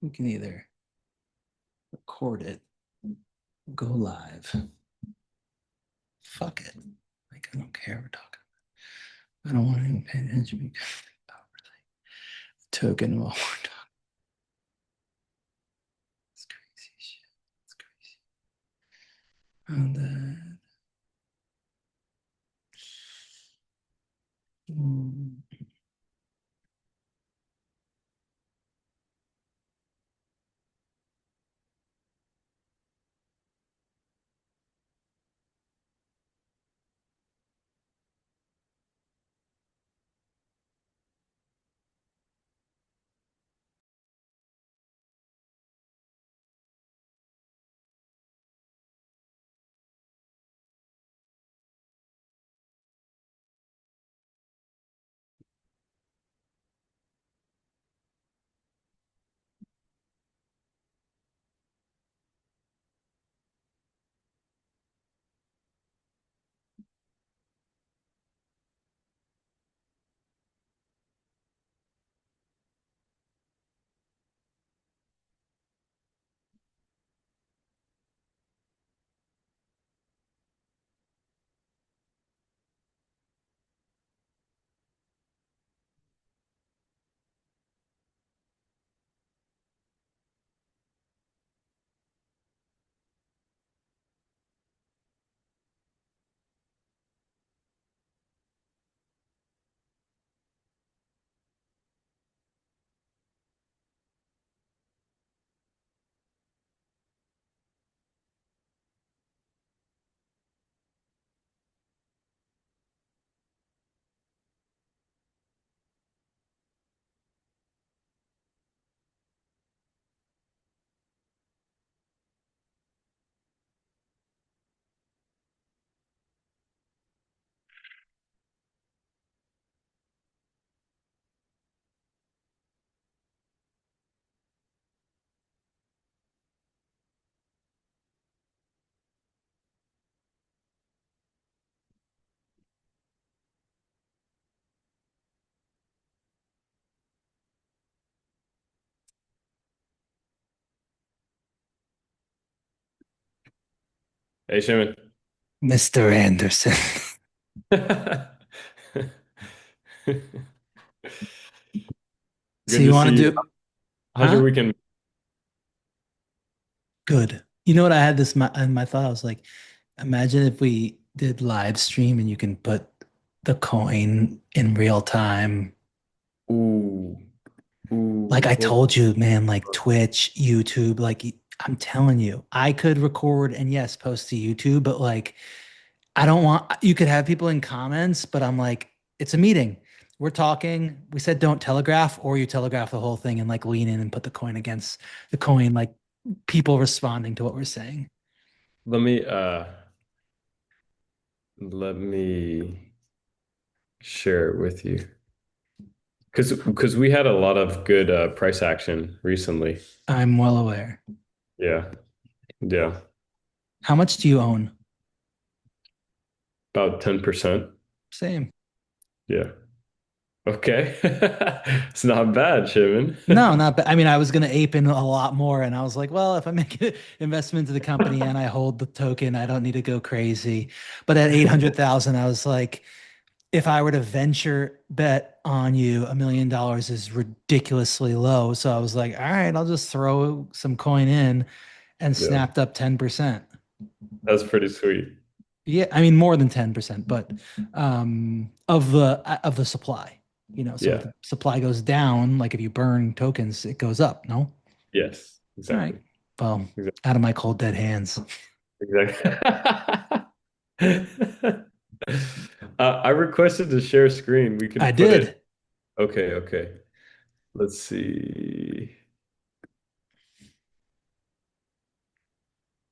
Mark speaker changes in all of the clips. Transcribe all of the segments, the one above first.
Speaker 1: We can either record it, go live. Fuck it. Like, I don't care. We're talking. I don't want to even pay attention because token while we're talking. It's crazy shit. It's crazy. And then,
Speaker 2: Hey, Shimon.
Speaker 1: Mr. Anderson. So
Speaker 2: Good
Speaker 1: you
Speaker 2: to
Speaker 1: want
Speaker 2: see
Speaker 1: to
Speaker 2: you.
Speaker 1: do,
Speaker 2: How's your
Speaker 1: huh?
Speaker 2: weekend?
Speaker 1: Good. You know what? I had this in my thought. I was like, imagine if we did live stream and you can put the coin in real time.
Speaker 2: Ooh,
Speaker 1: Like I
Speaker 2: hold
Speaker 1: told you, man, like
Speaker 2: on.
Speaker 1: Twitch, YouTube, like I'm telling you, I could record and yes, post to YouTube, but like I don't want, you could have people in comments, but I'm like, it's a meeting. We're talking. We said don't telegraph, or you telegraph the whole thing and like lean in and put the coin against the coin, like people responding to what we're saying.
Speaker 2: Let me let me share it with you. Because we had a lot of good price action recently.
Speaker 1: I'm well aware.
Speaker 2: Yeah. Yeah.
Speaker 1: How much do you own?
Speaker 2: About 10%.
Speaker 1: Same.
Speaker 2: Yeah. Okay. It's not bad, Shimon.
Speaker 1: No, not bad. I mean, I was going to ape in a lot more, and I was like, well, if I make an investment into the company and I hold the token, I don't need to go crazy. But at 800,000, I was like, if I were to venture bet on you, $1 million is ridiculously low. So I was like, all right, I'll just throw some coin in and
Speaker 2: Yeah.
Speaker 1: snapped up 10%.
Speaker 2: That's pretty sweet.
Speaker 1: Yeah, I mean more than 10%, but of the supply, so if
Speaker 2: Yeah.
Speaker 1: the supply goes down, like if you burn tokens, it goes up, no?
Speaker 2: Yes.
Speaker 1: All right.
Speaker 2: Exactly.
Speaker 1: Well,
Speaker 2: Exactly.
Speaker 1: out of my cold dead hands.
Speaker 2: Exactly. I requested to share screen. We
Speaker 1: I
Speaker 2: can put it.
Speaker 1: did.
Speaker 2: Okay, okay. Let's see.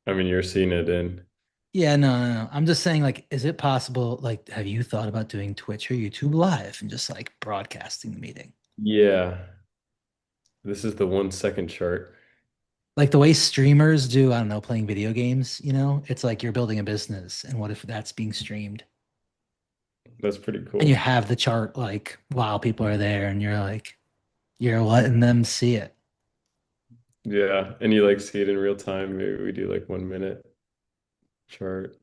Speaker 2: I mean, you're seeing it in.
Speaker 1: Yeah, no, no, no. I'm just saying, like, is it possible, like, have you thought about doing Twitch or YouTube live and just like broadcasting the meeting?
Speaker 2: Yeah, this is the 1 second chart.
Speaker 1: Like the way streamers do, I don't know, playing video games, it's like you're building a business. And what if that's being streamed?
Speaker 2: That's pretty
Speaker 1: And you
Speaker 2: cool.
Speaker 1: have the chart like while people are there and you're letting them see it.
Speaker 2: Yeah, and you like see it in real time. Maybe we do like 1 minute chart.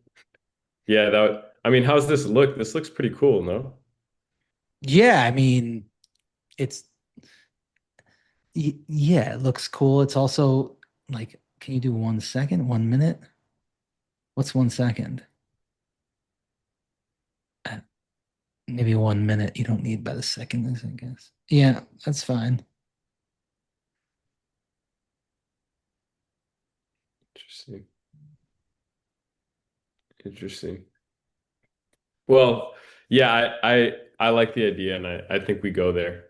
Speaker 2: Yeah, I mean, how's this look? This looks pretty cool, no?
Speaker 1: Yeah, I mean, it's yeah, it looks cool. It's also like, can you do 1 second, 1 minute? What's 1 second? Uh, Maybe 1 minute. You don't need by the second, I guess. Yeah, that's fine.
Speaker 2: Interesting. Interesting. Well, yeah, I like the idea and I think we go there.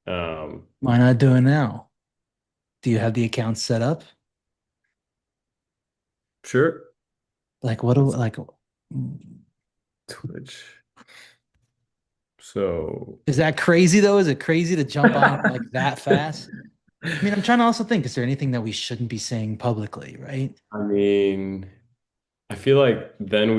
Speaker 2: Um,
Speaker 1: Why not do it now? Do you have the account set up?
Speaker 2: sure.
Speaker 1: Like, what do
Speaker 2: Let's
Speaker 1: like?
Speaker 2: Twitch. So,
Speaker 1: Is that crazy though? Is it crazy to jump on it like that fast? I mean, I'm trying to also think, is there anything that we shouldn't be saying publicly, right?
Speaker 2: I mean, I feel like then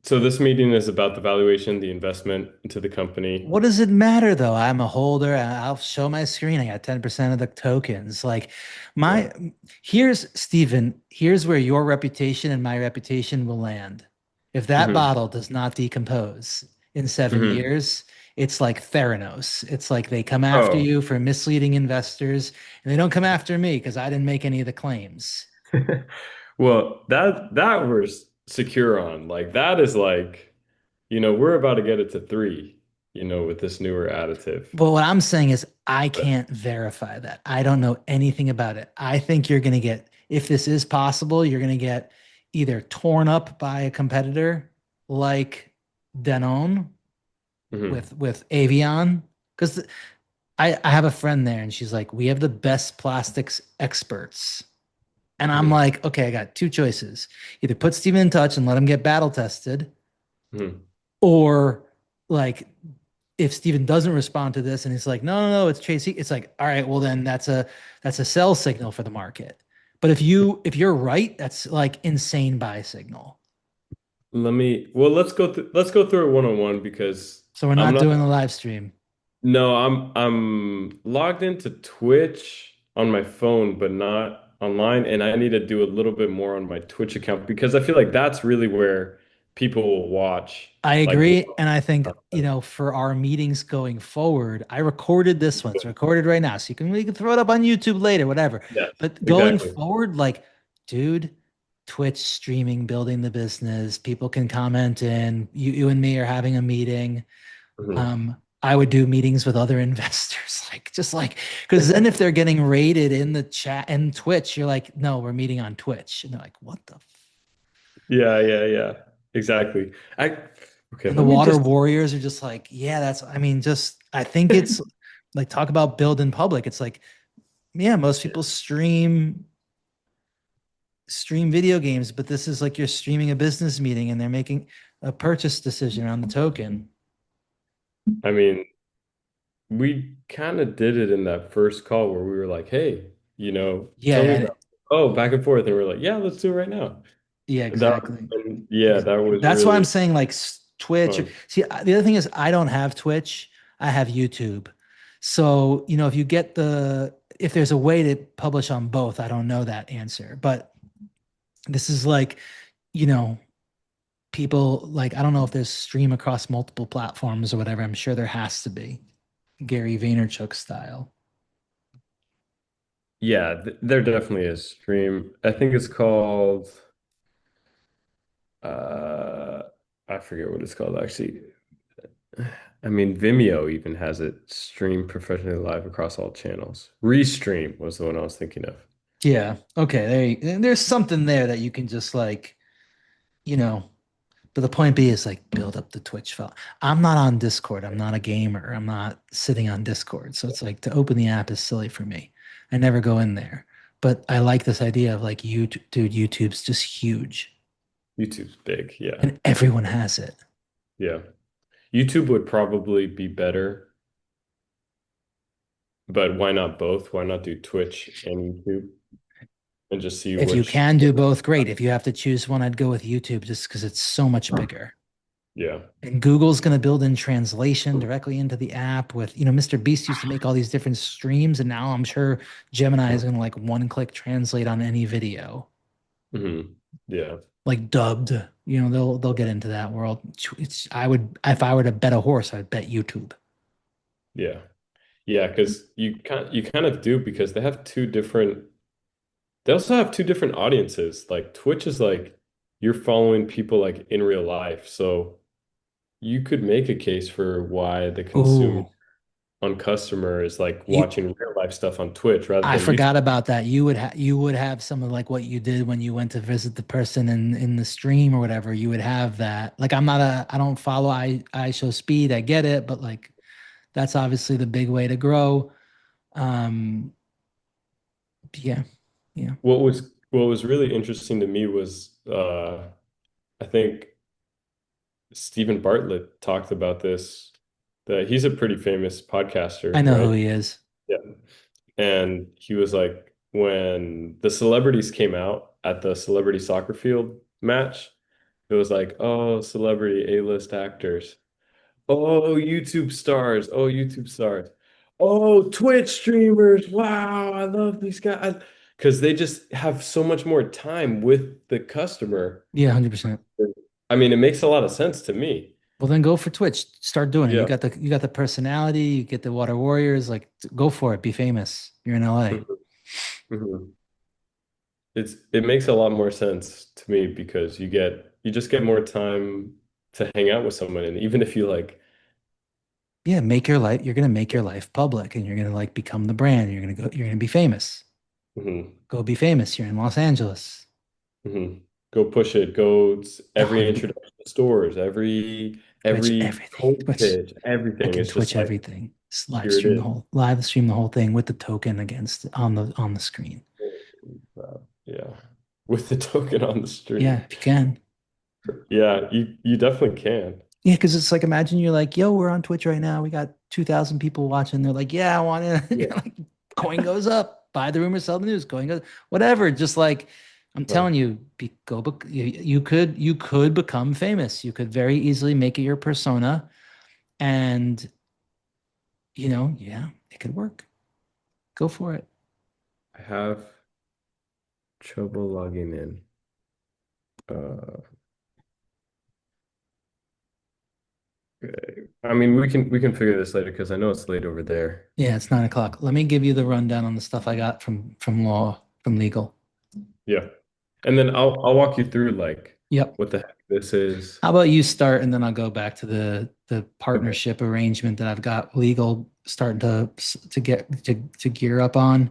Speaker 2: so this meeting is about the valuation, the investment into the company.
Speaker 1: What does it matter though? I'm a holder. I'll show my screen. I got 10% of the tokens. Like
Speaker 2: Yeah.
Speaker 1: my here's Stephen, here's where your reputation and my reputation will land. If that
Speaker 2: Hmm.
Speaker 1: bottle does not decompose in seven
Speaker 2: Hmm.
Speaker 1: years, it's like Theranos. It's like they come after
Speaker 2: Oh.
Speaker 1: you for misleading investors, and they don't come after me because I didn't make any of the claims.
Speaker 2: Well, that we're secure on. Like that is like, we're about to get it to three, with this newer additive.
Speaker 1: But what I'm saying is, I
Speaker 2: But,
Speaker 1: can't verify that. I don't know anything about it. I think you're going to get, if this is possible, you're going to get either torn up by a competitor like Danone
Speaker 2: mhm,
Speaker 1: with Avion. Because I have a friend there and she's like, we have the best plastics experts. And I'm
Speaker 2: mhm,
Speaker 1: like, okay, I got two choices. Either put Steven in touch and let him get battle tested,
Speaker 2: mhm,
Speaker 1: or like if Steven doesn't respond to this and he's like, no, no, no, it's Chase, it's like, all right, well then that's a sell signal for the market. But if you're right, that's like insane buy signal.
Speaker 2: well, let's go through it one on one because
Speaker 1: So we're
Speaker 2: I'm
Speaker 1: not
Speaker 2: not.
Speaker 1: doing the live stream.
Speaker 2: No, I'm logged into Twitch on my phone, but not online, and I need to do a little bit more on my Twitch account because I feel like that's really where people will watch
Speaker 1: I
Speaker 2: like the
Speaker 1: agree. And I think,
Speaker 2: content.
Speaker 1: for our meetings going forward, I recorded this one. It's recorded right now. So we can throw it up on YouTube later, whatever.
Speaker 2: Yes,
Speaker 1: But going
Speaker 2: exactly.
Speaker 1: forward, like, dude, Twitch streaming, building the business, people can comment in. You and me are having a meeting.
Speaker 2: Mhm.
Speaker 1: I would do meetings with other investors, like just like because then if they're getting rated in the chat and Twitch, you're like, no, we're meeting on Twitch. And they're like, what the
Speaker 2: Yeah, yeah, yeah. Exactly. Okay,
Speaker 1: And the
Speaker 2: let me
Speaker 1: water
Speaker 2: just
Speaker 1: warriors are just like, yeah, I mean, just, I think it's like, talk about build in public. It's like, yeah, most people stream video games, but this is like you're streaming a business meeting and they're making a purchase decision on the token.
Speaker 2: I mean, we kind of did it in that first call where we were like, hey, tell me
Speaker 1: Yeah,
Speaker 2: about back and forth. And we're like, yeah, let's do it right now.
Speaker 1: yeah,
Speaker 2: That
Speaker 1: exactly.
Speaker 2: and yeah, that
Speaker 1: Exactly.
Speaker 2: was
Speaker 1: That's why I'm
Speaker 2: really
Speaker 1: saying like Twitch.
Speaker 2: fun.
Speaker 1: See, the other thing is I don't have Twitch. I have YouTube. So, if you get if there's a way to publish on both, I don't know that answer. But this is like, you know, people like, I don't know if there's stream across multiple platforms or whatever. I'm sure there has to be Gary Vaynerchuk style.
Speaker 2: Yeah, there definitely is stream. I think it's called uh I forget what it's called actually. I mean, Vimeo even has it streamed professionally live across all channels. Restream was the one I was thinking of.
Speaker 1: Yeah. Okay. There's something there that you can just like, you know, but the point B is like build up the Twitch file. I'm not on Discord. I'm not a gamer. I'm not sitting on Discord. So it's like to open the app is silly for me. I never go in there. But I like this idea of like YouTube, dude, YouTube's just huge
Speaker 2: YouTube's big, yeah.
Speaker 1: and everyone has it.
Speaker 2: Yeah. YouTube would probably be better, but why not both? Why not do Twitch and YouTube and just see
Speaker 1: If you
Speaker 2: which
Speaker 1: can do both, great. If you have to choose one, I'd go with YouTube just because it's so much bigger.
Speaker 2: Yeah.
Speaker 1: And Google's going to build in translation directly into the app with, Mr. Beast used to make all these different streams, and now I'm sure Gemini is going to like one click translate on any video,
Speaker 2: Hmm. Yeah.
Speaker 1: like dubbed. They'll get into that world. I would if I were to bet a horse, I'd bet YouTube.
Speaker 2: Yeah. Yeah, because you kind of do because they also have two different audiences. Like Twitch is like you're following people like in real life. So you could make a case for why the consumer
Speaker 1: Oh,
Speaker 2: on customer is like
Speaker 1: you
Speaker 2: watching real life stuff on Twitch rather
Speaker 1: I
Speaker 2: than YouTube.
Speaker 1: forgot about that. You would have some of like what you did when you went to visit the person in the stream or whatever. You would have that. Like I don't follow I show speed. I get it, but like that's obviously the big way to grow. Um, yeah, yeah.
Speaker 2: What was really interesting to me was I think Stephen Bartlett talked about this, that he's a pretty famous
Speaker 1: I
Speaker 2: podcaster,
Speaker 1: know who
Speaker 2: right?
Speaker 1: he is.
Speaker 2: Yeah. And he was like, when the celebrities came out at the celebrity soccer field match, it was like, oh, celebrity A-list actors. Oh, YouTube stars. Oh, YouTube stars. Oh, Twitch streamers. Wow, I love these guys. Because they just have so much more time with the customer.
Speaker 1: Yeah, 100%.
Speaker 2: I mean, it makes a lot of sense to me.
Speaker 1: Well, then go for Twitch. Start doing it. You
Speaker 2: Yeah.
Speaker 1: got the personality. You get the Water Warriors. Like, go for it. Be famous. You're in LA.
Speaker 2: Mhm. Mhm. It makes a lot more sense to me because you just get more time to hang out with someone. And even if you like,
Speaker 1: Yeah, make your life. You're gonna make your life public, and you're gonna like become the brand. You're gonna go. You're gonna be famous.
Speaker 2: mhm,
Speaker 1: Go be famous. You're in Los Angeles.
Speaker 2: mhm, go push it, every
Speaker 1: 100.
Speaker 2: introduction to stores, every
Speaker 1: Twitch
Speaker 2: every
Speaker 1: everything.
Speaker 2: cold
Speaker 1: Twitch.
Speaker 2: pitch,
Speaker 1: I
Speaker 2: everything.
Speaker 1: can
Speaker 2: It's just
Speaker 1: Twitch
Speaker 2: like,
Speaker 1: everything. Just
Speaker 2: here it is.
Speaker 1: live stream the whole thing with the token against on the screen.
Speaker 2: Yeah. With the token on the
Speaker 1: Yeah,
Speaker 2: stream.
Speaker 1: if you can.
Speaker 2: Yeah, you definitely can.
Speaker 1: Yeah, because it's like imagine you're like, yo, we're on Twitch right now. We got 2,000 people watching. They're like, yeah, I want to.
Speaker 2: Yeah.
Speaker 1: You're like, coin goes up. Buy the rumor, sell the news. Coin goes, whatever. Just like I'm
Speaker 2: Uh,
Speaker 1: telling you, you could become famous. You could very easily make it your persona, and yeah, it could work. Go for it.
Speaker 2: I have trouble logging in. Uh, I mean, we can figure this later because I know it's late over there.
Speaker 1: Yeah, it's 9 o'clock. Let me give you the rundown on the stuff I got from legal.
Speaker 2: Yeah. And then I'll walk you through like
Speaker 1: Yep.
Speaker 2: what the heck this is.
Speaker 1: How about you start and then I'll go back to the
Speaker 2: Okay.
Speaker 1: partnership arrangement that I've got legal starting to get to gear up on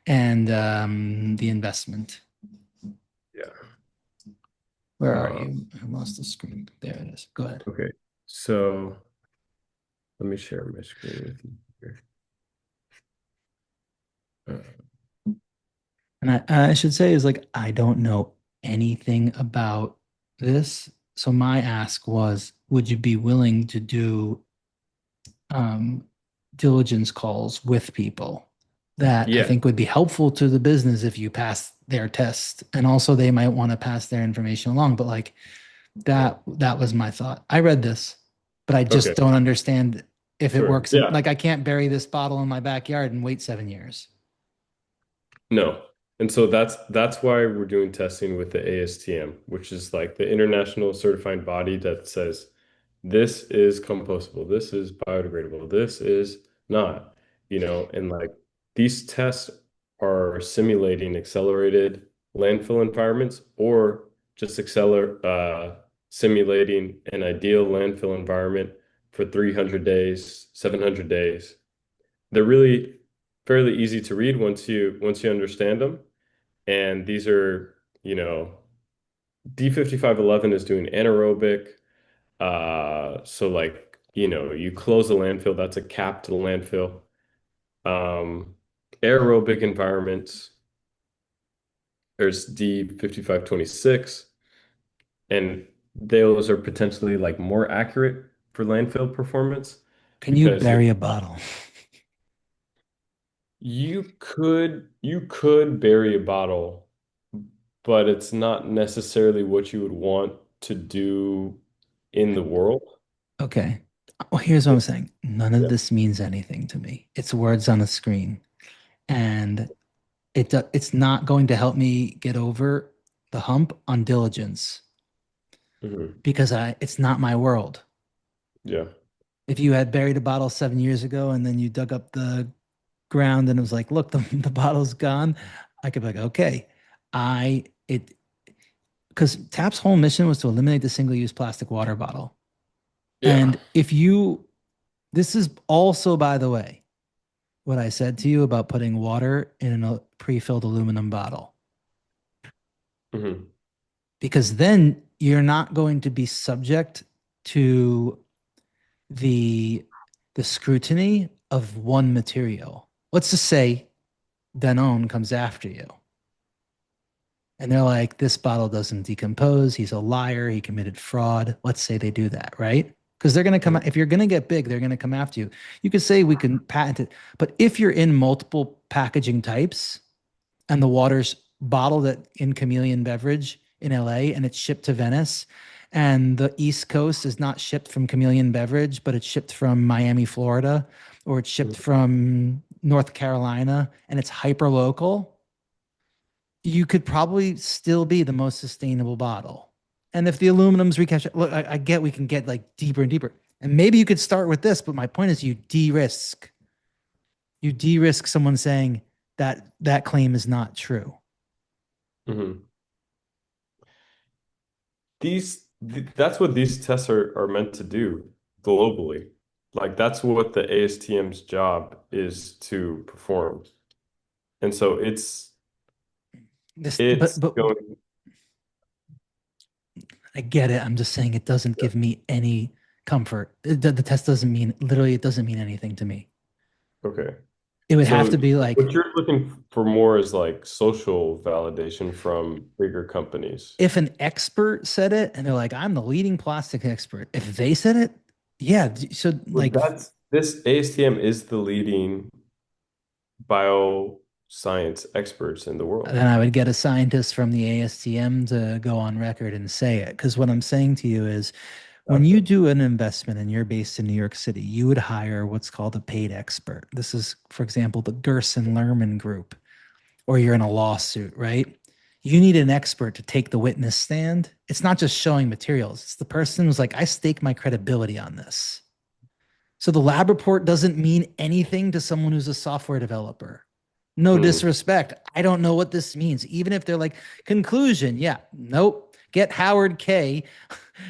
Speaker 1: and the investment.
Speaker 2: Yeah.
Speaker 1: Where are
Speaker 2: Um,
Speaker 1: you? I lost the screen. There it is. Go ahead.
Speaker 2: okay. So let me share my screen with you here. Uh,
Speaker 1: And I should say is like I don't know anything about this. So my ask was, would you be willing to do um, diligence calls with people that I
Speaker 2: yeah.
Speaker 1: think would be helpful to the business if you pass their test. And also they might want to pass their information along. But like that was my thought. I read this, but I just
Speaker 2: Okay.
Speaker 1: don't understand if it
Speaker 2: Sure.
Speaker 1: works. And
Speaker 2: Yeah.
Speaker 1: like I can't bury this bottle in my backyard and wait 7 years.
Speaker 2: No. And so that's why we're doing testing with the ASTM, which is like the international certifying body that says this is compostable, this is biodegradable, this is not, and like these tests are simulating accelerated landfill environments or just simulating an ideal landfill environment for 300 days, 700 days. They're really fairly easy to read once you understand them. And these are, D5511 is doing anaerobic. So like, you close a landfill, that's a cap to the landfill. Um, Aerobic environments, there's D5526, and those are potentially like more accurate for landfill performance
Speaker 1: Can you
Speaker 2: because
Speaker 1: bury a bottle?
Speaker 2: you could bury a bottle, but it's not necessarily what you would want to do in the world.
Speaker 1: Okay. Well, here's what I'm saying. None of
Speaker 2: Yeah.
Speaker 1: this means anything to me. It's words on a screen, and it's not going to help me get over the hump on diligence
Speaker 2: Hmm.
Speaker 1: because I it's not my world.
Speaker 2: Yeah.
Speaker 1: If you had buried a bottle 7 years ago and then you dug up the ground and it was like, look, the bottle's gone, I could be like, okay, I it because TAP's whole mission was to eliminate the single-use plastic water bottle.
Speaker 2: Yeah.
Speaker 1: And if you this is also, by the way, what I said to you about putting water in a pre-filled aluminum bottle,
Speaker 2: Hmm.
Speaker 1: because then you're not going to be subject to the the scrutiny of one material. Let's just say Danone comes after you and they're like, this bottle doesn't decompose. He's a liar. He committed fraud. Let's say they do that, right? Because they're going to come,
Speaker 2: Hmm.
Speaker 1: if you're going to get big, they're going to come after you. You could say we can patent it. But if you're in multiple packaging types and the water's bottled in Chameleon Beverage in LA and it's shipped to Venice, and the East Coast is not shipped from Chameleon Beverage, but it's shipped from Miami, Florida, or it's shipped from North Carolina and it's hyper local, you could probably still be the most sustainable bottle. And if the aluminum's recaptured, look, I get we can get like deeper and deeper. And maybe you could start with this, but my point is you de-risk someone saying that that claim is not true.
Speaker 2: Hmm. That's what these tests are meant to do globally. Like that's what the ASTM's job is to perform. And so
Speaker 1: This,
Speaker 2: it's going,
Speaker 1: I get it. I'm just saying it doesn't give me any comfort. The test doesn't mean literally it doesn't mean anything to me.
Speaker 2: okay.
Speaker 1: It would have
Speaker 2: So
Speaker 1: to be
Speaker 2: what
Speaker 1: like
Speaker 2: you're looking for more is like social validation from bigger companies.
Speaker 1: if an expert said it and they're like, I'm the leading plastic expert. If they said it, yeah. So
Speaker 2: Well,
Speaker 1: like
Speaker 2: that's this ASTM is the leading bioscience experts in the world.
Speaker 1: then I would get a scientist from the ASTM to go on record and say it. Because what I'm saying to you is when you
Speaker 2: Gotcha.
Speaker 1: do an investment and you're based in New York City, you would hire what's called a paid expert. This is, for example, the Gerson Lerman group, or you're in a lawsuit, right? You need an expert to take the witness stand. It's not just showing materials, it's the person who's like, I stake my credibility on this. So the lab report doesn't mean anything to someone who's a software developer. No
Speaker 2: Hmm.
Speaker 1: disrespect. I don't know what this means. Even if they're like, conclusion, yeah, nope. Get Howard K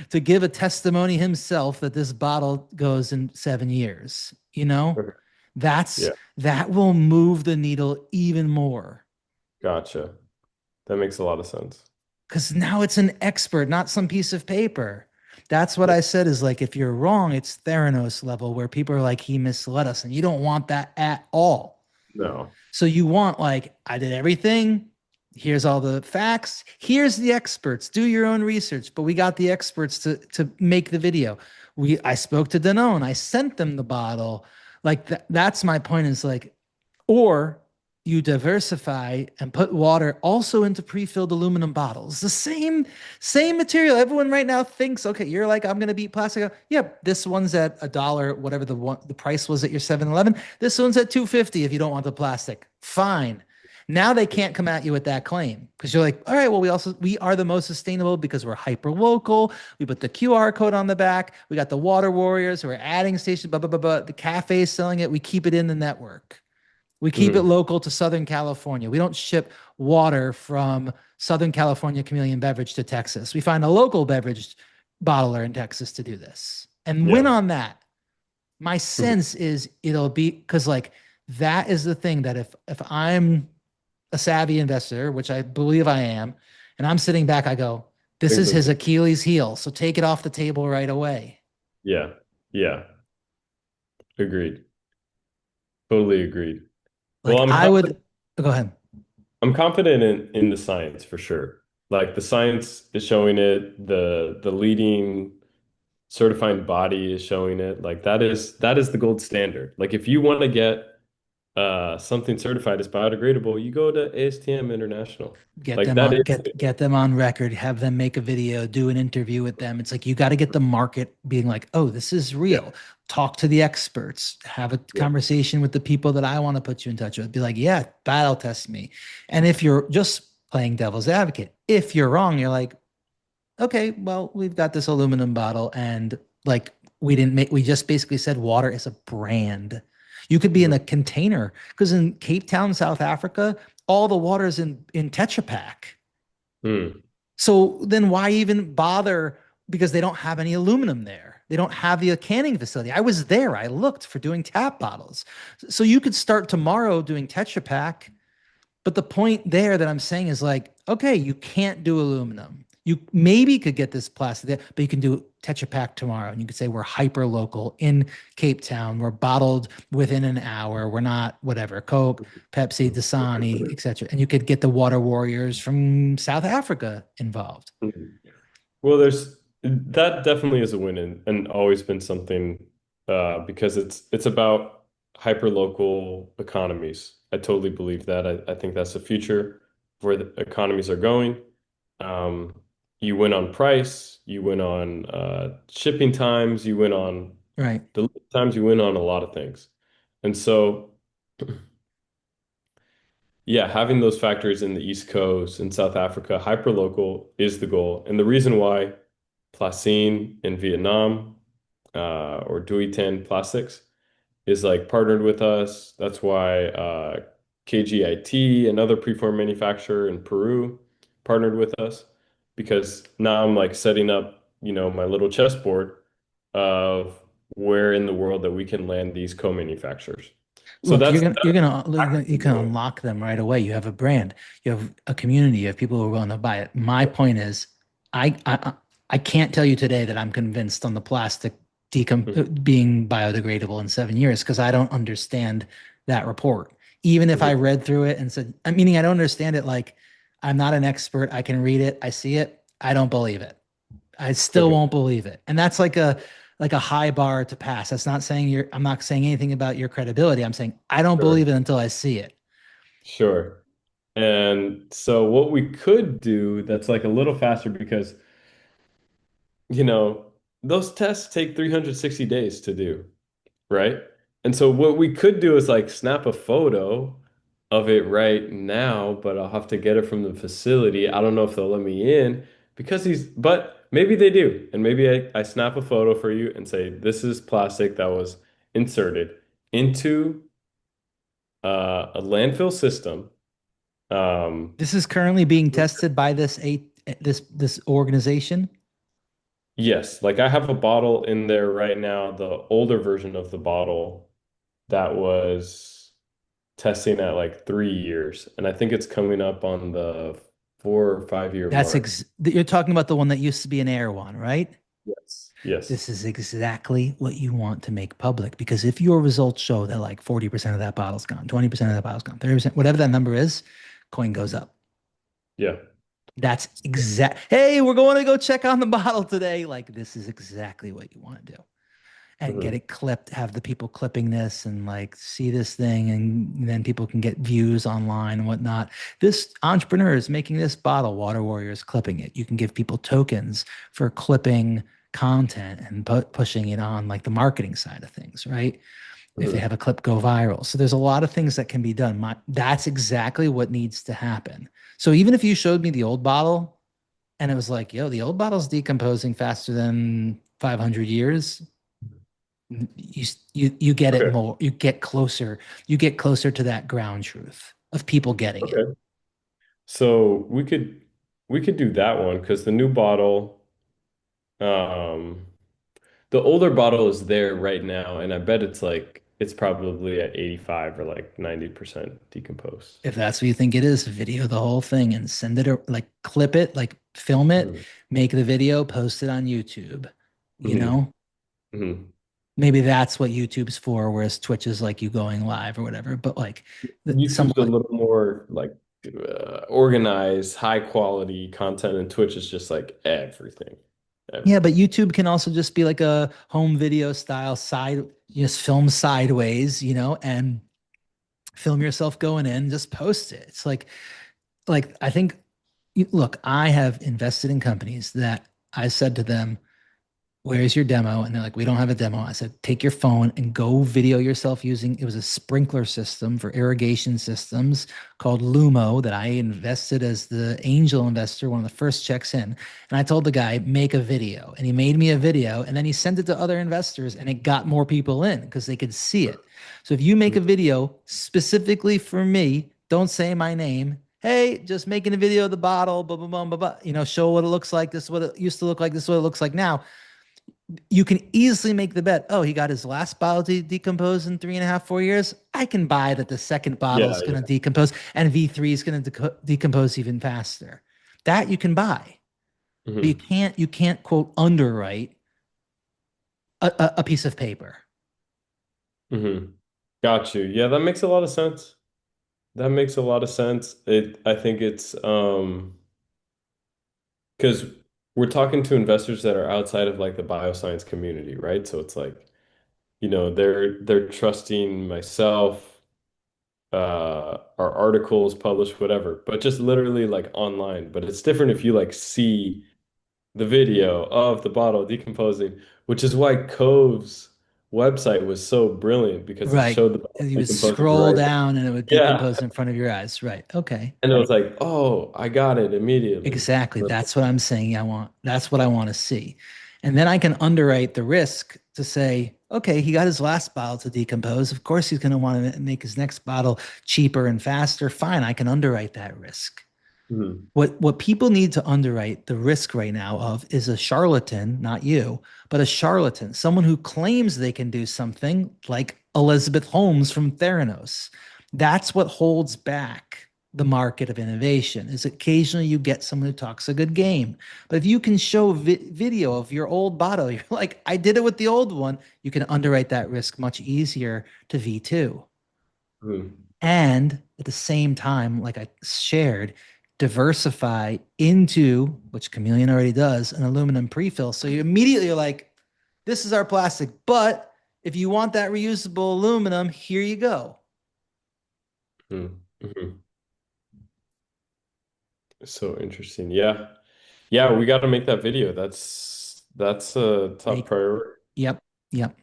Speaker 1: to give a testimony himself that this bottle goes in 7 years. You know,
Speaker 2: Okay.
Speaker 1: that's
Speaker 2: Yeah,
Speaker 1: that will move the needle even more
Speaker 2: gotcha. That makes a lot of sense.
Speaker 1: because now it's an expert, not some piece of paper. That's what
Speaker 2: Yeah.
Speaker 1: I said is like, if you're wrong, it's Theranos level where people are like, he misled us. And you don't want that at all.
Speaker 2: No.
Speaker 1: So you want like, I did everything. Here's all the facts. Here's the experts. Do your own research. But we got the experts to make the video. I spoke to Danone. I sent them the bottle. Like that's my point. Is like, or you diversify and put water also into pre-filled aluminum bottles. The same material. Everyone right now thinks, okay, you're like, I'm gonna beat plastic. Yeah, this one's at $1, whatever the price was at your 7-Eleven. This one's at 250 if you don't want the plastic. Fine. Now they can't come at you with that claim because you're like, all right, well, we are the most sustainable because we're hyper local. We put the QR code on the back. We got the water warriors who are adding stations, blah, blah, blah, blah. The cafe's selling it. We keep it in the network. We keep it
Speaker 2: Hmm.
Speaker 1: local to Southern California. We don't ship water from Southern California Chameleon Beverage to Texas. We find a local beverage bottler in Texas to do this and win
Speaker 2: Yeah.
Speaker 1: on that. My
Speaker 2: Hmm.
Speaker 1: sense is it'll be because like that is the thing that if I'm a savvy investor, which I believe I am, and I'm sitting back, I go, this
Speaker 2: Things
Speaker 1: is
Speaker 2: like
Speaker 1: his
Speaker 2: this.
Speaker 1: Achilles heel. So take it off the table right away.
Speaker 2: Yeah. Yeah. Agreed. Totally agreed. Well,
Speaker 1: Like I would go ahead.
Speaker 2: I'm confident in the science for sure. Like the science is showing it, the leading certifying body is showing it. Like that is the gold standard. Like if you want to get something certified as biodegradable, you go to ASTM International.
Speaker 1: Get
Speaker 2: Like
Speaker 1: them
Speaker 2: that
Speaker 1: on
Speaker 2: is,
Speaker 1: get them on record, have them make a video, do an interview with them. It's like you got to get the market being like, oh, this is
Speaker 2: yeah,
Speaker 1: real. Talk to the experts, have a
Speaker 2: yeah,
Speaker 1: conversation with the people that I want to put you in touch with. Be like, yeah, that'll test me. And if you're just playing devil's advocate, if you're wrong, you're like, okay, well, we've got this aluminum bottle, and like we just basically said water is a brand. You could be in
Speaker 2: mhm,
Speaker 1: a container because in Cape Town, South Africa, all the water is in Tetra Pak.
Speaker 2: mm,
Speaker 1: So then why even bother? Because they don't have any aluminum there. They don't have the canning facility. I was there. I looked for doing tap bottles. So you could start tomorrow doing Tetra Pak, but the point there that I'm saying is like, okay, you can't do aluminum. You maybe could get this plastic, but you can do Tetra Pak tomorrow. And you could say we're hyper local in Cape Town. We're bottled within an hour. We're not whatever, Coke, Pepsi, Dasani, etc. And you could get the water warriors from South Africa involved.
Speaker 2: mhm. Well, there's that definitely is a win and always been something because it's about hyper local economies. I totally believe that. I think that's the future where the economies are going. Um, you win on price, you win on shipping times, you win on
Speaker 1: Right.
Speaker 2: delivery times, you win on a lot of things. And so, yeah, having those factories in the East Coast in South Africa, hyper local is the goal. And the reason why Placine in Vietnam, or Duitan Plastics is like partnered with us. That's why KGIT, another preform manufacturer in Peru, partnered with us because now I'm like setting up, my little chessboard of where in the world that we can land these co-manufacturers. So
Speaker 1: Look,
Speaker 2: that's
Speaker 1: you
Speaker 2: actively
Speaker 1: can
Speaker 2: going.
Speaker 1: unlock them right away. You have a brand, you have a community, you have people who are willing to buy it. My point is, I can't tell you today that I'm convinced on the plastic
Speaker 2: Mhm,
Speaker 1: being biodegradable in 7 years because I don't understand that report. Even if I
Speaker 2: mhm,
Speaker 1: read through it and said, I meaning I don't understand it. Like I'm not an expert. I can read it. I see it. I don't believe it. I still
Speaker 2: okay,
Speaker 1: won't believe it. And that's like a high bar to pass. That's not saying I'm not saying anything about your credibility. I'm saying I don't
Speaker 2: sure,
Speaker 1: believe it until I see it.
Speaker 2: sure. And so what we could do that's like a little faster because you know, those tests take 360 days to do, right? And so what we could do is like snap a photo of it right now, but I'll have to get it from the facility. I don't know if they'll let me in because but maybe they do. And maybe I snap a photo for you and say, this is plastic that was inserted into a landfill system. Um,
Speaker 1: This is currently being tested by this organization.
Speaker 2: yes, like I have a bottle in there right now, the older version of the bottle that was testing at like 3 years. And I think it's coming up on the 4 or 5 year mark.
Speaker 1: You're talking about the one that used to be an Air one, right?
Speaker 2: Yes. Yes.
Speaker 1: This is exactly what you want to make public because if your results show that like 40% of that bottle's gone, 20% of that bottle's gone, 30%, whatever that number is, coin goes up.
Speaker 2: Yeah.
Speaker 1: That's exact. Hey, we're going to go check on the bottle today. Like this is exactly what you want to do. And get
Speaker 2: Hmm.
Speaker 1: it clipped, have the people clipping this and like see this thing, and then people can get views online and whatnot. This entrepreneur is making this bottle, Water Warrior is clipping it. You can give people tokens for clipping content and pushing it on like the marketing side of things, right? If they
Speaker 2: Hmm.
Speaker 1: have a clip go viral. So there's a lot of things that can be done. That's exactly what needs to happen. So even if you showed me the old bottle and it was like, yo, the old bottle's decomposing faster than 500 years, you get it
Speaker 2: Okay.
Speaker 1: more. You get closer to that ground truth of people getting it.
Speaker 2: Okay. So we could do that one because the new bottle, um, the older bottle is there right now, and I bet it's probably at 85 or like 90% decomposed.
Speaker 1: If that's what you think it is, video the whole thing and send it, or like clip it, like film it,
Speaker 2: Mhm.
Speaker 1: make the video, post it on YouTube. You
Speaker 2: Mhm.
Speaker 1: know,
Speaker 2: Mhm.
Speaker 1: maybe that's what YouTube's for, whereas Twitch is like you going live or whatever. But like
Speaker 2: YouTube's a
Speaker 1: somewhat,
Speaker 2: little more like organized, high quality content, and Twitch is just like everything,
Speaker 1: yeah. But
Speaker 2: everything.
Speaker 1: YouTube can also just be like a home video style just film sideways, and film yourself going in, just post it. It's like I think, look, I have invested in companies that I said to them, where's your demo? And they're like, we don't have a demo. I said, take your phone and go video yourself using, it was a sprinkler system for irrigation systems called Lumo that I invested as the angel investor, one of the first checks in. And I told the guy, make a video. And he made me a video. And then he sent it to other investors and it got more people in because they could see it. So if you make a video specifically for me, don't say my name. Hey, just making a video of the bottle, blah, blah, blah, blah, blah. Show what it looks like. This is what it used to look like. This is what it looks like now. You can easily make the bet. Oh, he got his last bottle to decompose in 3.5, 4 years. I can buy that the second bottle is
Speaker 2: Yeah,
Speaker 1: going to
Speaker 2: yeah.
Speaker 1: decompose and V3 is going to decompose even faster. That you can buy, but you
Speaker 2: Hmm.
Speaker 1: can't quote underwrite a piece of paper.
Speaker 2: Hmm. Got you. Yeah, that makes a lot of sense. That makes a lot of sense. I think it's because we're talking to investors that are outside of like the bioscience community, right? So it's like, they're trusting myself, our articles published, whatever, but just literally like online. But it's different if you like see the video of the bottle decomposing, which is why Cove's website was so brilliant because it
Speaker 1: Right.
Speaker 2: showed the bottle
Speaker 1: You would
Speaker 2: decomposing
Speaker 1: scroll
Speaker 2: right.
Speaker 1: down and it would
Speaker 2: Yeah.
Speaker 1: decompose in front of your eyes. Right. Okay.
Speaker 2: And it was like, oh, I got it immediately.
Speaker 1: Exactly. That's what I'm saying. That's what I want to see. And then I can underwrite the risk to say, okay, he got his last bottle to decompose. Of course, he's going to want to make his next bottle cheaper and faster. Fine, I can underwrite that risk.
Speaker 2: Mhm.
Speaker 1: What people need to underwrite the risk right now of is a charlatan, not you, but a charlatan, someone who claims they can do something like Elizabeth Holmes from Theranos. That's what holds back the market of innovation is occasionally you get someone who talks a good game. But if you can show video of your old bottle, you're like, I did it with the old one, you can underwrite that risk much easier to V2.
Speaker 2: Mhm.
Speaker 1: And at the same time, like I shared, diversify into, which Chameleon already does, an aluminum prefill. So you immediately are like, this is our plastic. But if you want that reusable aluminum, here you go.
Speaker 2: Mhm. Mhm. So interesting. Yeah. Yeah, we got to make that video. That's a top
Speaker 1: Make,
Speaker 2: priority.
Speaker 1: yep, yep.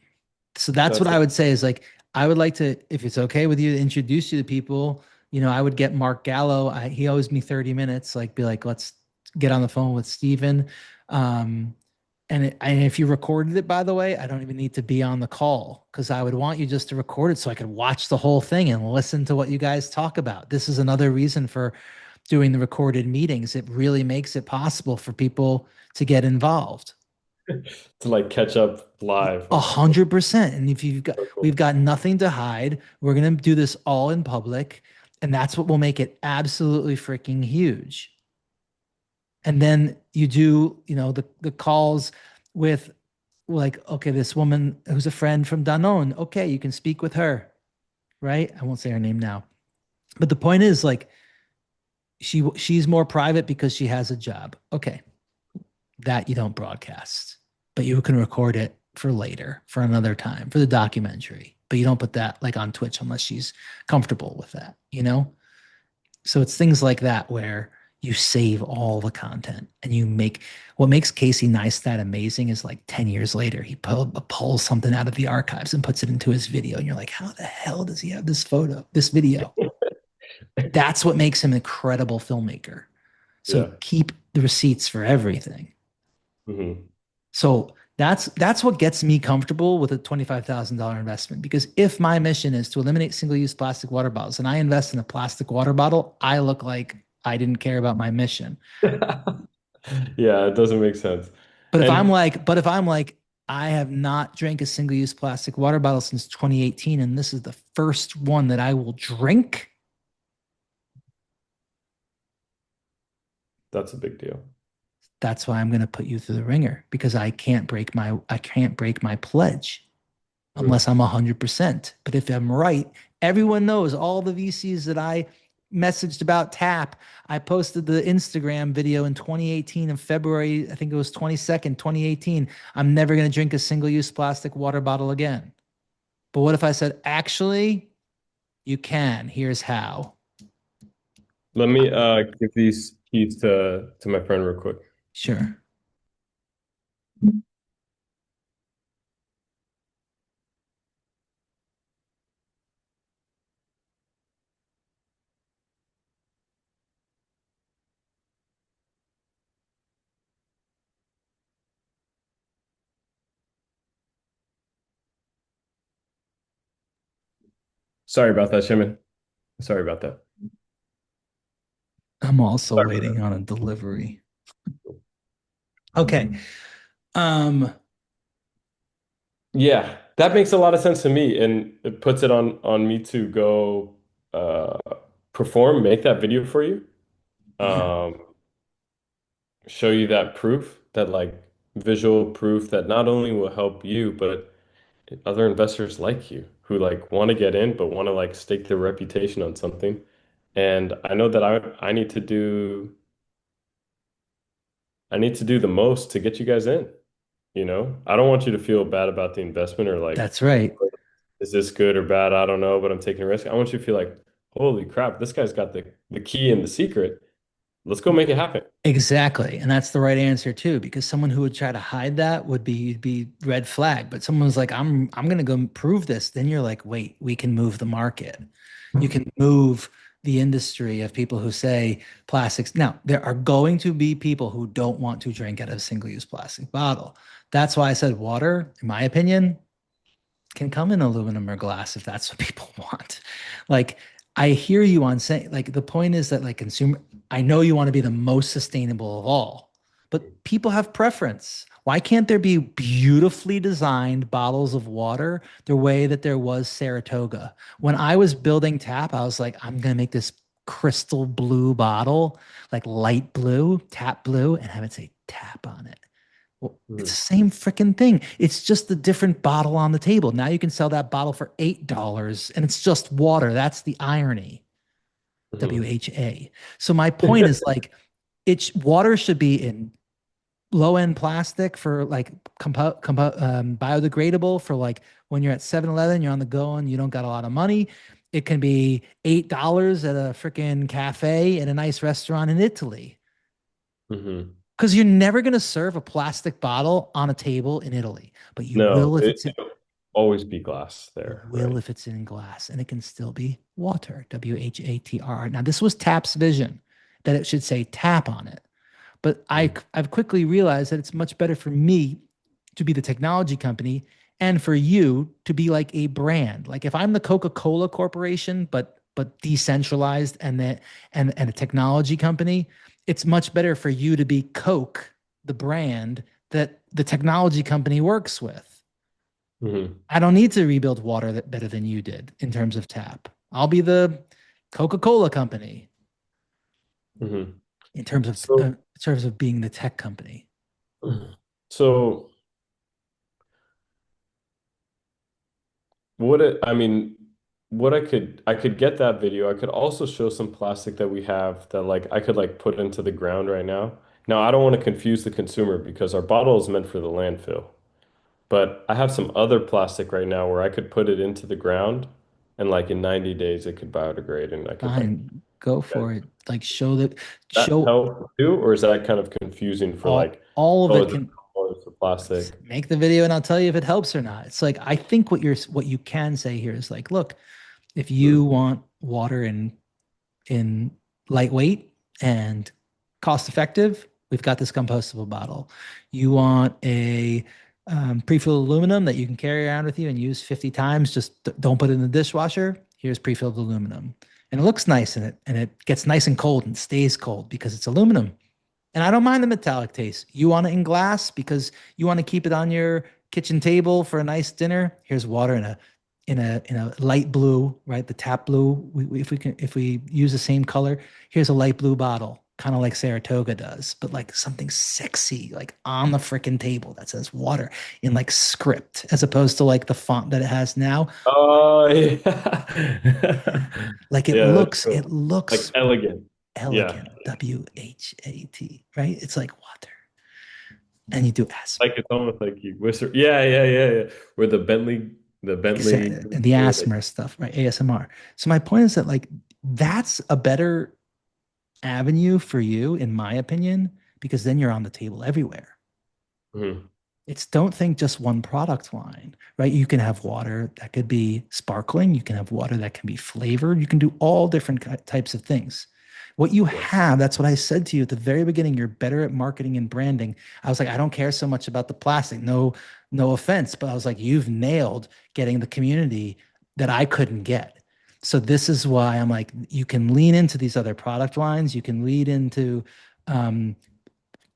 Speaker 1: So that's what
Speaker 2: That's a
Speaker 1: I would say is like, I would like to, if it's okay with you, to introduce you to people. I would get Mark Gallo. He owes me 30 minutes. Like, be like, let's get on the phone with Steven. Um, and if you recorded it, by the way, I don't even need to be on the call because I would want you just to record it so I could watch the whole thing and listen to what you guys talk about. This is another reason for doing the recorded meetings. It really makes it possible for people to get involved.
Speaker 2: to like catch up live
Speaker 1: A
Speaker 2: with people.
Speaker 1: 100%. And if
Speaker 2: So
Speaker 1: we've
Speaker 2: cool.
Speaker 1: got nothing to hide, we're going to do this all in public. And that's what will make it absolutely freaking huge. And then you do, the calls with like, okay, this woman who's a friend from Danone. Okay, you can speak with her, right? I won't say her name now. But the point is like she's more private because she has a job. Okay, that you don't broadcast, but you can record it for later, for another time, for the documentary. But you don't put that like on Twitch unless she's comfortable with that? So it's things like that where you save all the content and you make what makes Casey Neistat amazing is like 10 years later, he pulls something out of the archives and puts it into his video. And you're like, how the hell does he have this video? That's what makes him an incredible filmmaker. So
Speaker 2: Yeah.
Speaker 1: keep the receipts for everything.
Speaker 2: Hmm.
Speaker 1: So that's what gets me comfortable with a $25,000 investment because if my mission is to eliminate single-use plastic water bottles and I invest in a plastic water bottle, I look like I didn't care about my mission.
Speaker 2: Yeah, it doesn't make sense.
Speaker 1: But
Speaker 2: And
Speaker 1: if I'm like, I have not drank a single-use plastic water bottle since 2018, and this is the first one that I will drink,
Speaker 2: that's a big deal.
Speaker 1: that's why I'm going to put you through the ringer because I can't break my pledge unless
Speaker 2: Mm.
Speaker 1: I'm 100%. But if I'm right, everyone knows all the VCs that I messaged about tap. I posted the Instagram video in 2018 in February, I think it was 22nd, 2018. I'm never going to drink a single use plastic water bottle again. But what if I said, actually, You can. Here's how.
Speaker 2: Let me give these keys to my friend real quick.
Speaker 1: Sure.
Speaker 2: Sorry about that, Shimon. Sorry about that.
Speaker 1: I'm also
Speaker 2: Sorry about
Speaker 1: waiting
Speaker 2: that.
Speaker 1: on a delivery. Okay. Um,
Speaker 2: Yeah, that makes a lot of sense to me, and it puts it on me to go uh perform, make that video for you.
Speaker 1: yeah,
Speaker 2: Um, show you that proof, that like visual proof that not only will help you, but other investors like you who like want to get in but want to like stake their reputation on something. And I know that I need to do the most to get you guys in, you know? I don't want you to feel bad about the investment or like,
Speaker 1: that's right.
Speaker 2: is this good or bad? I don't know, but I'm taking a risk. I want you to feel like, holy crap, this guy's got the key and the secret. Let's go make it happen.
Speaker 1: Exactly. And that's the right answer too, because someone who would try to hide that would be red flag. But someone's like, I'm gonna go prove this. Then you're like, wait, we can move the market. You can move the industry of people who say plastics. Now, there are going to be people who don't want to drink out of a single-use plastic bottle. That's why I said water, in my opinion, can come in aluminum or glass if that's what people want. Like, I hear you on saying, like, the point is that, like, consumer, I know you want to be the most sustainable of all, but people have preference. Why can't there be beautifully designed bottles of water the way that there was Saratoga? When I was building Tap, I was like, I'm going to make this crystal blue bottle, like light blue, tap blue, and have it say tap on it. Well, it's
Speaker 2: Mhm.
Speaker 1: the same freaking thing. It's just a different bottle on the table. Now you can sell that bottle for $8 and it's just water. That's the irony.
Speaker 2: Mhm.
Speaker 1: WHA. So my point is like water should be in low end plastic for like biodegradable for like when you're at 7-Eleven, you're on the go and you don't got a lot of money. It can be $8 at a freaking cafe in a nice restaurant in Italy.
Speaker 2: Mhm.
Speaker 1: Because you're never going to serve a plastic bottle on a table in Italy, but you
Speaker 2: No,
Speaker 1: will if it's in,
Speaker 2: it'll always be glass
Speaker 1: you
Speaker 2: there,
Speaker 1: will
Speaker 2: right?
Speaker 1: if it's in glass, and it can still be water. WHATR. Now this was Tap's vision that it should say tap on it, but
Speaker 2: Mhm.
Speaker 1: I've quickly realized that it's much better for me to be the technology company and for you to be like a brand. Like if I'm the Coca-Cola Corporation, but decentralized and a technology company, it's much better for you to be Coke, the brand that the technology company works with.
Speaker 2: Mhm.
Speaker 1: I don't need to rebuild water that better than you did in terms of tap. I'll be the Coca-Cola company
Speaker 2: Mhm.
Speaker 1: in
Speaker 2: So,
Speaker 1: terms of being the tech company.
Speaker 2: so I mean, what I could get that video. I could also show some plastic that we have that like I could like put into the ground right now. Now, I don't want to confuse the consumer because our bottle is meant for the landfill. But I have some other plastic right now where I could put it into the ground and like in 90 days it could biodegrade and I could like
Speaker 1: Fine, go for it. Like
Speaker 2: that
Speaker 1: show
Speaker 2: help too, or is that kind of confusing for like,
Speaker 1: all of
Speaker 2: oh,
Speaker 1: it
Speaker 2: it's a
Speaker 1: can
Speaker 2: component for plastic?
Speaker 1: make the video and I'll tell you if it helps or not. It's like I think what you can say here is like, look, if you
Speaker 2: Hmm.
Speaker 1: want water in lightweight and cost effective, we've got this compostable bottle. You want a pre-filled aluminum that you can carry around with you and use 50 times. Just don't put it in the dishwasher. Here's pre-filled aluminum. And it looks nice in it and it gets nice and cold and stays cold because it's aluminum. And I don't mind the metallic taste. You want it in glass because you want to keep it on your kitchen table for a nice dinner. Here's water in a light blue, right? The tap blue. If we use the same color, here's a light blue bottle, kind of like Saratoga does, but like something sexy, like on the freaking table that says water in like script, as opposed to like the font that it has now.
Speaker 2: Oh, yeah.
Speaker 1: Like
Speaker 2: Yeah, that's
Speaker 1: it
Speaker 2: cool. Like
Speaker 1: looks
Speaker 2: elegant. Yeah.
Speaker 1: elegant. WHAT, right? It's like water, and you do acid.
Speaker 2: Like it's almost like you whisper. Yeah, yeah, yeah, yeah. Where the Bentley.
Speaker 1: The ASMR stuff, right? ASMR. So my point is that like that's a better avenue for you, in my opinion, because then you're on the table everywhere.
Speaker 2: Mhm.
Speaker 1: It's don't think just one product line, right? You can have water that could be sparkling, you can have water that can be flavored, you can do all different types of things. What you
Speaker 2: Yes.
Speaker 1: have, that's what I said to you at the very beginning, you're better at marketing and branding. I was like, I don't care so much about the plastic. No, no offense, but I was like, you've nailed getting the community that I couldn't get. So this is why I'm like, you can lean into these other product lines, you can lead into um,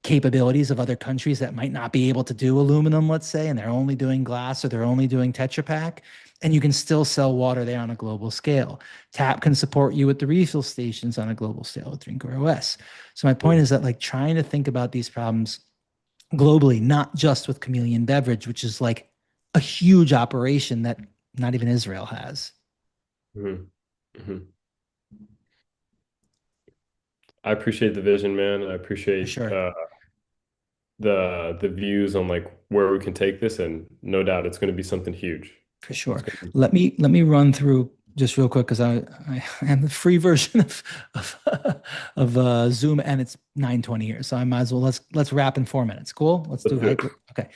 Speaker 1: capabilities of other countries that might not be able to do aluminum, let's say, and they're only doing glass or they're only doing Tetra Pak, and you can still sell water there on a global scale. Tap can support you with the refill stations on a global scale with Drinker OS. So my point
Speaker 2: Mhm.
Speaker 1: is that like trying to think about these problems globally, not just with Chameleon Beverage, which is like a huge operation that not even Israel has.
Speaker 2: Mhm. Mhm. I appreciate the vision, man. I
Speaker 1: For
Speaker 2: appreciate
Speaker 1: sure.
Speaker 2: the views on like where we can take this, and no doubt it's going to be something huge.
Speaker 1: For
Speaker 2: It's
Speaker 1: sure.
Speaker 2: going to be.
Speaker 1: Let me run through just real quick because I am the free version of Zoom and it's 9:20 here, so I might as well let's wrap in 4 minutes. Cool. Let's do
Speaker 2: Let's do it.
Speaker 1: hyper. Okay.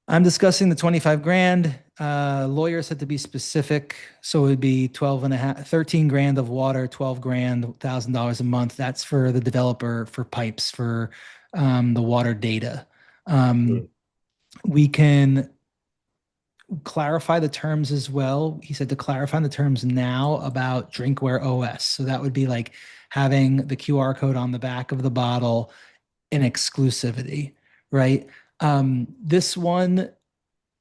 Speaker 1: I'm discussing the 25 grand. Lawyers had to be specific, so it would be 12 and a half, 13 grand of water, 12 grand, $1,000 a month. That's for the developer for pipes for the water data. Um,
Speaker 2: Mhm.
Speaker 1: we can clarify the terms as well. He said to clarify the terms now about drinkware OS. So that would be like having the QR code on the back of the bottle in exclusivity, right? This one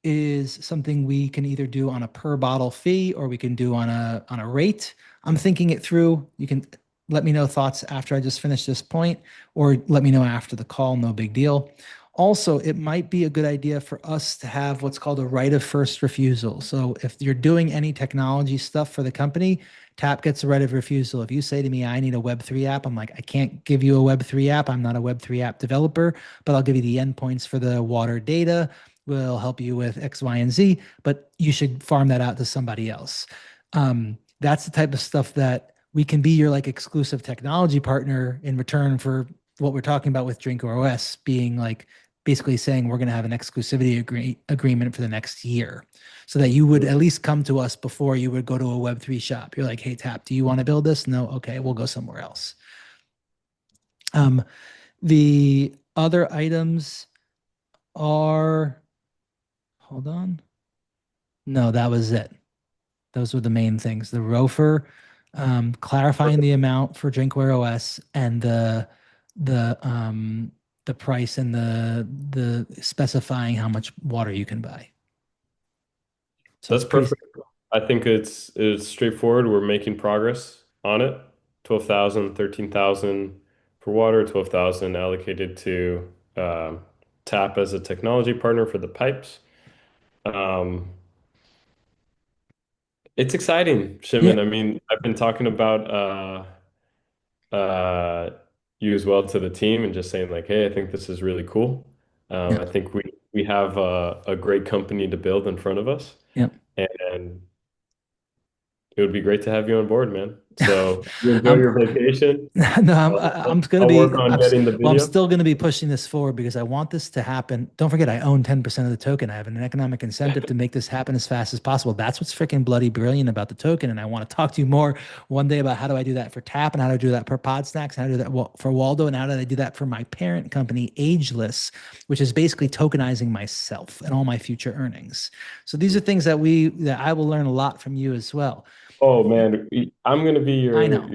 Speaker 1: is something we can either do on a per bottle fee or we can do on a rate. I'm thinking it through. You can let me know thoughts after I just finish this point, or let me know after the call. No big deal. Also, it might be a good idea for us to have what's called a right of first refusal. So if you're doing any technology stuff for the company, Tap gets a right of refusal. If you say to me, I need a Web3 app, I'm like, I can't give you a Web3 app. I'm not a Web3 app developer, but I'll give you the endpoints for the water data. We'll help you with X, Y, and Z, but you should farm that out to somebody else. That's the type of stuff that we can be your like exclusive technology partner in return for what we're talking about with Drinker OS being like basically saying we're going to have an exclusivity agreement for the next year so that you would at least come to us before you would go to a Web3 shop. You're like, hey, Tap, do you want to build this? No. Okay, we'll go somewhere else. Um, the other items are, hold on. No, that was it. Those were the main things. The ROFR, clarifying the amount for Drinkware OS, and the the price and the specifying how much water you can buy. So it's
Speaker 2: That's
Speaker 1: pretty.
Speaker 2: perfect. I think it's straightforward. We're making progress on it. 12,000, 13,000 for water, 12,000 allocated to TAP as a technology partner for the pipes. Um, it's exciting,
Speaker 1: Yeah,
Speaker 2: Shimon. I mean, I've been talking about uh, you as well to the team and just saying like, hey, I think this is really cool.
Speaker 1: yeah,
Speaker 2: I think we have a great company to build in front of us,
Speaker 1: yeah.
Speaker 2: and it would be great to have you on board, man. So you enjoy
Speaker 1: I'm
Speaker 2: your vacation.
Speaker 1: no, I'm gonna
Speaker 2: I'll
Speaker 1: be
Speaker 2: work on getting the
Speaker 1: I'm
Speaker 2: video.
Speaker 1: still gonna be pushing this forward because I want this to happen. Don't forget, I own 10% of the token. I have an economic incentive to make this happen as fast as possible. That's what's freaking bloody brilliant about the token. And I want to talk to you more one day about how do I do that for Tap and how do I do that for Pod Snacks and how to do that for Waldo and how do I do that for my parent company, Ageless, which is basically tokenizing myself and all my future earnings. So these are things that I will learn a lot from you as well.
Speaker 2: Oh man, I'm gonna be
Speaker 1: I
Speaker 2: your
Speaker 1: know.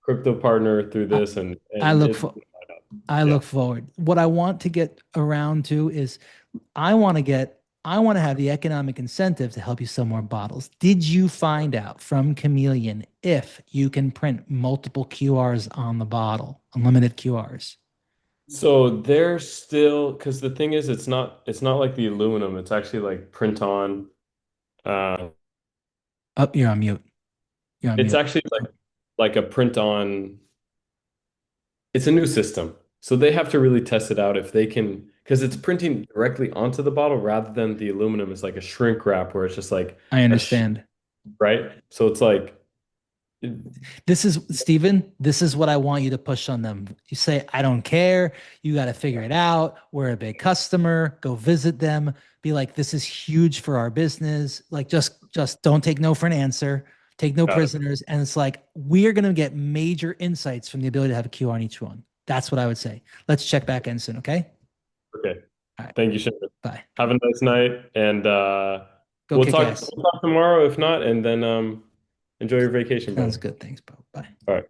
Speaker 2: crypto partner through
Speaker 1: I,
Speaker 2: this,
Speaker 1: I
Speaker 2: and
Speaker 1: look
Speaker 2: it's
Speaker 1: for I
Speaker 2: yeah.
Speaker 1: look forward. What I want to get around to is I want to have the economic incentive to help you sell more bottles. Did you find out from Chameleon if you can print multiple QRs on the bottle, unlimited QRs?
Speaker 2: So they're still because the thing is, it's not like the aluminum. It's actually like print on. Uh,
Speaker 1: Oh, you're on mute. You're on
Speaker 2: it's
Speaker 1: mute.
Speaker 2: actually like a print on. It's a new system. So they have to really test it out if they can, because it's printing directly onto the bottle rather than the aluminum is like a shrink wrap where it's just like
Speaker 1: I
Speaker 2: a sh
Speaker 1: understand.
Speaker 2: right? So it's like,
Speaker 1: This is Stephen. This is what I want you to push on them. You say, I don't care. You got to figure it out. We're a big customer. Go visit them. Be like, this is huge for our business. Like, just don't take no for an answer. Take no
Speaker 2: got it.
Speaker 1: prisoners. And it's like, we are going to get major insights from the ability to have a QR on each one. That's what I would say. Let's check back in soon. Okay.
Speaker 2: Okay.
Speaker 1: All right.
Speaker 2: Thank you, Shannon.
Speaker 1: Bye.
Speaker 2: Have a nice night, and
Speaker 1: Go kick ass.
Speaker 2: we'll talk tomorrow if not, and then enjoy your vacation,
Speaker 1: Sounds
Speaker 2: brother.
Speaker 1: good. Thanks, bro. Bye.
Speaker 2: All right.